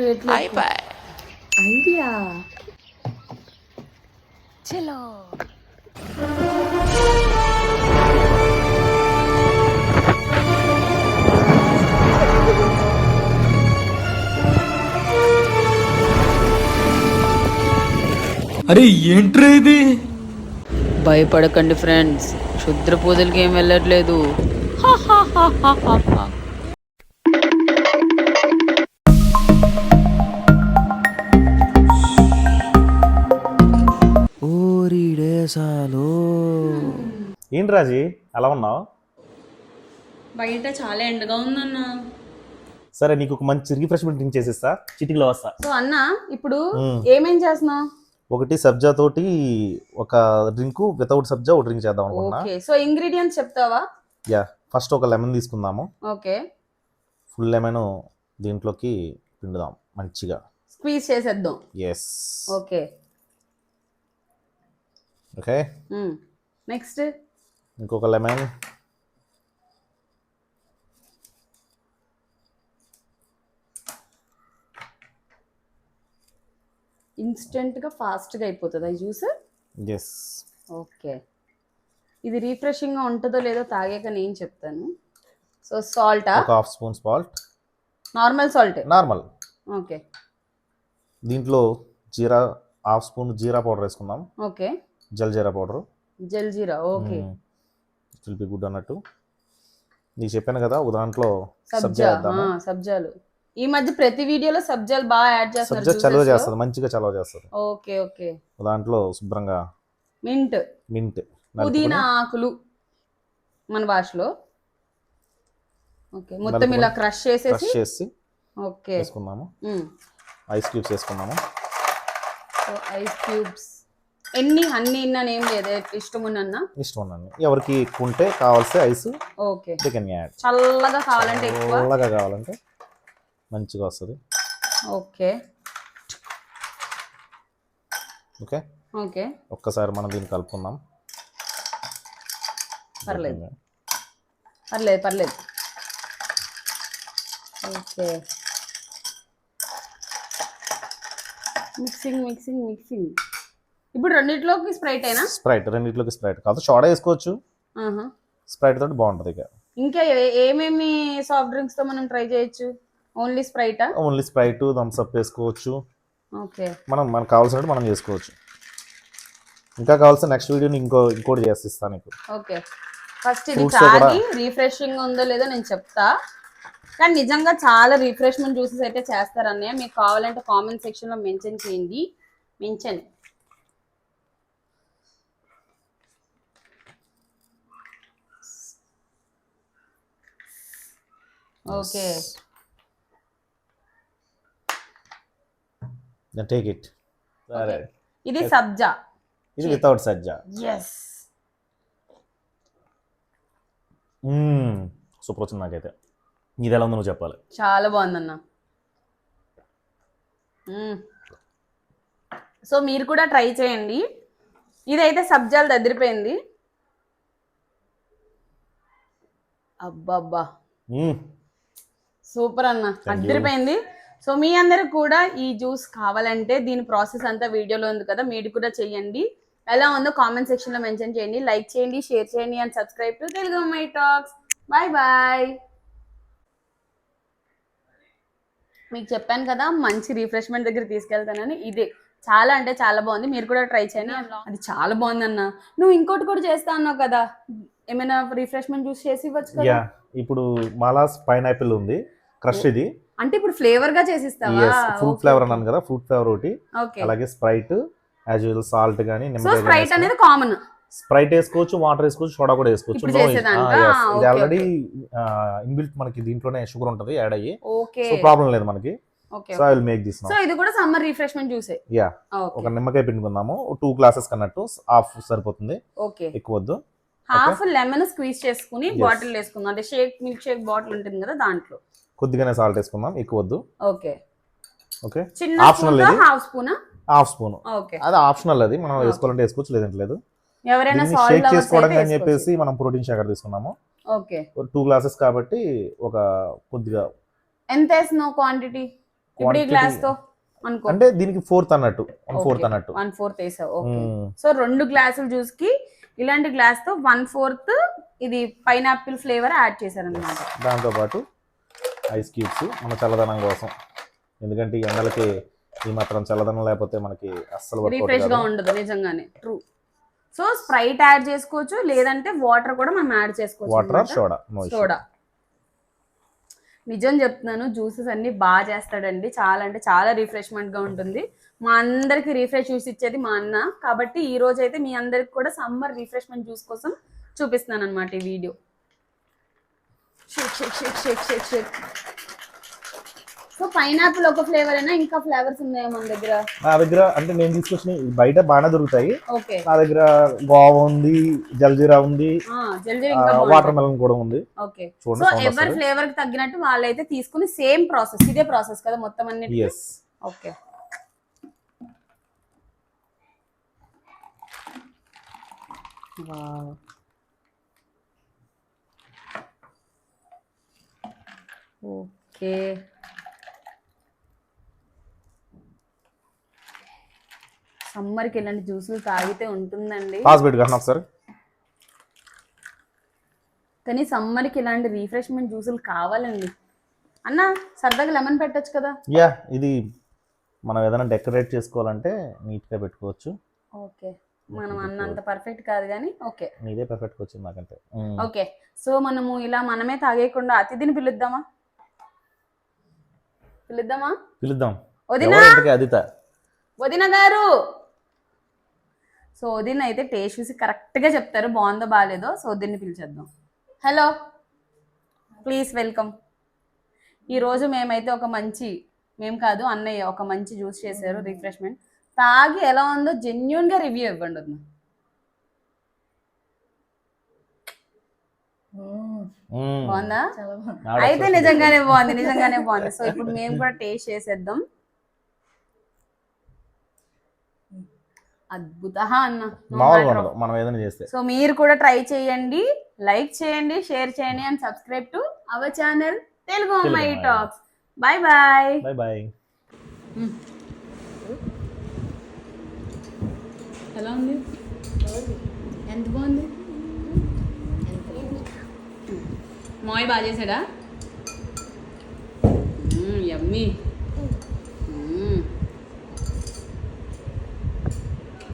అయిపోయి ఐడియా చలో అరే ఏంట్రా ఇది? భయపడకండి ఫ్రెండ్స్, క్షుద్ర పూజలకి ఏం వెళ్ళట్లేదు. ఏంటి రాజీ అలా ఉన్నావు? బయట చాలా ఎండగా ఉందన్న. సరే నీకు ఒక మంచి రిఫ్రెష్మెంట్ డ్రింక్ చేసేస్తా, చిటికలో వస్తా. సో అన్న ఇప్పుడు ఏమేం చేస్తున్నావు? ఒకటి సబ్జా తోటి ఒక డ్రింక్, వితౌట్ సబ్జా ఒక డ్రింక్ చేద్దాం అనుకున్నా. ఓకే, సో ఇంగ్రీడియంట్స్ చెప్తావా? యా, ఫస్ట్ ఒక లెమన్ తీసుకుందాము. ఓకే, ఫుల్ లెమన్ దీంట్లోకి పిండుదాం మంచిగా, స్క్వీజ్ చేసేద్దాం. ఎస్. ఓకే ఓకే, నెక్స్ట్ ఇంకొక లెమన్, ఇన్స్టెంట్ గా ఫాస్ట్ గా అయిపోతుంది ఈ జ్యూస్. ఎస్. ఓకే, ఇది రిఫ్రెషింగ్ గా ఉంటుందో లేదో తాగాక నేను చెప్తాను. సో సాల్టా? ఒక half spoon salt, normal salt. Normal. Okay, దీంట్లో జీరా, హాఫ్ స్పూన్ జీరా పౌడర్ వేసుకుందాం. Okay, jaljeera powder, jaljeera. Okay, it will be good అన్నట్టు. నీకు చెప్పాను కదా ఒక దాంట్లో సబ్జా సబ్జా. వేద్దాము. సబ్జాలు ఈ మధ్య ప్రతి వీడియోలో సబ్జాలు బాగా యాడ్ చేస్తున్నారు. సబ్జా చలవ చేస్తుంది, మంచిగా చలవ చేస్తుంది. ఓకే ఓకే, దాంట్లో శుభ్రంగా మింట్, మింట్, పుదీనా ఆకులు మన భాషలో. ఓకే, మొత్తం ఇలా క్రష్ చేసేసి ఓకే వేసుకున్నాము. ఐస్ క్యూబ్స్ వేసుకున్నాము. ఐస్ క్యూబ్స్ అన్ని ఏం లేదు, ఇష్టం ఉన్నన్నా ఇష్టం ఉండండి, ఎవరికి ఎక్కువ ఉంటే కావాల్సి ice okay. They can add. చల్లగా కావాలంటే ఎక్కువ, చల్లగా కావాలంటే మంచిగా వస్తుంది. ఓకే ఓకే ఓకే, ఒక్కసారి మనం దీన్ని కలుపుకుందాం. పర్లేదు పర్లేదు పర్లేదు. Okay, mixing mixing mixing. ఇప్పుడు రెండిట్లోకి స్ప్రైట్ అయినా? స్ప్రైట్, రెండిట్లోకి స్ప్రైట్ కాదు, సోడా వేసుకోవచ్చు. స్ప్రైట్ తోటి బాగుంటుంది. ఇక ఇంకా ఏమేమి సాఫ్ట్ డ్రింక్స్ తో మనం ట్రై చేయొచ్చు? ఓన్లీ స్ప్రైటా? ఓన్లీ స్ప్రైట్, థమ్స్ అప్ వేసుకోవచ్చు. ఓకే, మనకు కావాల్సినట్టు మనం చేసుకోవచ్చు. ఇంకా కావాల్సిన నెక్స్ట్ వీడియోని ఇంకోటి చేసిస్తాను నీకు. ఓకే, ఫస్ట్ ఇది తాగి రిఫ్రెషింగ్ ఉందో లేదో నేను చెప్తా. కానీ నిజంగా చాలా రిఫ్రెష్మెంట్ జ్యూసెస్ అయితే చేస్తారు అన్నయ్య. మీకు కావాలంటే కామెంట్ సెక్షన్ లో మెన్షన్ చేయండి. మెన్షన్. Okay, take it. ఇది సబ్జా, ఇది వితౌట్ సబ్జా. ఎస్. సూపర్ వచ్చింది నాకైతే. ఇది ఎలా ఉందో నువ్వు చెప్పాలి. చాలా బాగుందన్న. సో మీరు కూడా ట్రై చేయండి. ఇదైతే సబ్జాలు దగ్గరిపోయింది. అబ్బబ్బా, సూపర్ అన్న, అద్దరిపోయింది. సో మీ అందరికి కూడా ఈ జ్యూస్ కావాలంటే దీని ప్రాసెస్ అంతా వీడియోలో ఉంది కదా, మీరు కూడా చెయ్యండి. ఎలా ఉందో కామెంట్ సెక్షన్ లో మెన్షన్ చేయండి. లైక్ చేయండి, షేర్ చేయండి అండ్ సబ్స్క్రైబ్ టు తెలుగు అమ్మాయి టాక్స్. Bye bye. మీకు చెప్పాను కదా మంచి రిఫ్రెష్మెంట్ దగ్గర తీసుకెళ్తానని. ఇదే చాలా అంటే చాలా బాగుంది, మీరు కూడా ట్రై చేయండి. అది చాలా బాగుంది అన్న. నువ్వు ఇంకోటి కూడా చేస్తా అన్నావు కదా, ఏమైనా రిఫ్రెష్మెంట్ జ్యూస్ చేసి ఇవ్వచ్చు కదా. ఇప్పుడు మాలాస్ పైనాపిల్ ఉంది, క్రష్. ఇది అంటే ఇప్పుడు ఫ్లేవర్ గా చేసిస్తావా? ఫ్రూట్ ఫ్లేవర్ అన్నాను కదా, ఫ్రూట్ ఫ్లేవర్ ఒకటి. అలాగే స్ప్రైట్ యాజ్ యూజువల్, సాల్ట్ గానీ, స్ప్రైట్ అనేది కామన్. స్ప్రైట్ వేసుకోవచ్చు, వాటర్ వేసుకోవచ్చు, సోడా కూడా వేసుకోవచ్చు. ఇది ఆల్రెడీ ఇన్బిల్ట్ మనకి దీంట్లోనే షుగర్ ఉంటది యాడ్ అయ్యి, సో ప్రాబ్లం లేదు మనకి. So I will make this now. So ఇది కూడా సమ్మర్ రిఫ్రెష్మెంట్ జ్యూసే. యా, ఒక నిమ్మకాయ పిండుకుందాము. 2 గ్లాసెస్ కన్నట్టు, హాఫ్ సరిపోతుంది, ఓకే, ఎక్కువ వద్దు. హాఫ్ లెమన్ స్క్వీజ్ చేసుకుని బాటిల్ వేసుకుందాం. అంటే మిల్క్ షేక్ బాటిల్ ఉంటుంది కదా, దాంట్లో కొద్దిగానే సాల్ట్ వేసుకుందాం, ఎక్కువ వద్దు. ఓకే ఓకే, చిన్న ఆప్షనల్. ఇది హాఫ్ స్పూనా? Half spoon. ఓకే, అది ఆప్షనల్. అది మనం వేసుకోవాలంటే వేసుకోవచ్చు, లేదంటే లేదు. ఎవరైనా షేక్ చేసుకోవడానికి అని చెప్పేసి మనం ప్రోటీన్ షేకర్ తీసుకున్నాము. ఓకే, 2 గ్లాసెస్ కాబట్టి ఒక కొద్దిగా. ఎంత వేసినావు క్వాంటిటీ? ఇప్పుడు ఈ గ్లాస్ తో అనుకో అంటే దీనికి 4th అన్నట్టు 1/4 అన్నట్టు 1/4 వేసావు. ఓకే, సో 2 గ్లాసులు జ్యూస్ కి ఇలాంటి గ్లాస్ తో 1/4 ఇది పైనాపిల్ ఫ్లేవర్ యాడ్ చేశారనమాట. దాంతో పాటు ఐస్ క్యూబ్స్ మన చల్లదనం కోసం, ఎందుకంటే ఈ ఎండలకి ఈ మాత్రం చల్లదనం లేకపోతే మనకి అస్సలు రిఫ్రెష్ గా ఉండదు నిజంగానే. ట్రూ. సో స్ప్రైట్ యాడ్ చేసుకోవచ్చు, లేదంటే వాటర్ కూడా మనం యాడ్ చేసుకోవచ్చు. Water soda. నిజం చెప్తున్నాను, జ్యూసెస్ అన్ని బాగా చేస్తాడండి. చాలా అంటే చాలా రిఫ్రెష్మెంట్ గా ఉంటుంది. మా అందరికి రిఫ్రెష్ జ్యూస్ ఇచ్చేది మా అన్న, కాబట్టి ఈ రోజు అయితే మీ అందరికి కూడా సమ్మర్ రిఫ్రెష్మెంట్ జ్యూస్ కోసం చూపిస్తున్నాను అనమాట ఈ video. Shake shake shake shake shake shake. So pineapple ఒక ఫ్లేవర్ అయినా ఇంకా ఫ్లేవర్స్ ఉన్నాయా మన దగ్గర? నా దగ్గర అంటే నేను తీసుకొచ్చిన బయట బాగా దొరుకుతాయి. ఓకే, నా దగ్గర గోవా ఉంది, జల్జీరా ఉంది, వాటర్ మెలన్ కూడా ఉంది. ఓకే, సో ఎవరి ఫ్లేవర్ కి తగ్గినట్టు వాళ్ళైతే తీసుకుని సేమ్ ప్రాసెస్, ఇదే ప్రాసెస్ కదా మొత్తం అన్ని. Okay, wow. ఓకే, సమ్మర్కి ఇలాంటి జ్యూసులు తాగితే ఉంటుందండి. కానీ సమ్మర్కి ఇలాంటి రిఫ్రెష్మెంట్ జ్యూసులు కావాలండి. అన్న సరదాగా లెమన్ పెట్టొచ్చు కదా? యా, ఇది మనం ఏదైనా డెకరేట్ చేసుకోవాలంటే నీట్ గా పెట్టుకోవచ్చు. ఓకే, మనం అన్నంత పర్ఫెక్ట్ కాదు కానీ ఓకే, నీదే పర్ఫెక్ట్ వచ్చింది నాకంటే. ఓకే, సో మనము ఇలా మనమే తాగేయకుండా అతిథిని పిలుద్దామా? పిలుద్దాం. వదిన గారు. సో వదిన అయితే టేస్ట్ చూసి కరెక్ట్ గా చెప్తారు బాగుందో బాగాలేదో. సో వదిన్ని పిలిచేద్దాం. Hello, please welcome. ఈరోజు మేమైతే మేము కాదు అన్నయ్య ఒక మంచి జ్యూస్ చేశారు రిఫ్రెష్మెంట్. తాగి ఎలా ఉందో జెన్యున్ గా రివ్యూ ఇవ్వండి వదిన. బాగుందా? అయితే నిజంగానే బాగుంది. సో ఇప్పుడు మేము కూడా టేస్ట్ చేసేద్దాం. అద్భుత అన్న, మనం ఏదైనా చేస్తే. సో మీరు కూడా ట్రై చేయండి, లైక్ చేయండి, షేర్ చేయండి and subscribe to our channel Telugu అమ్మాయి టాక్స్. Bye bye. ఎలా ఉంది? ఎంత బాగుంది? మాయ్ బాగా చేసాడా? యమ్మీ.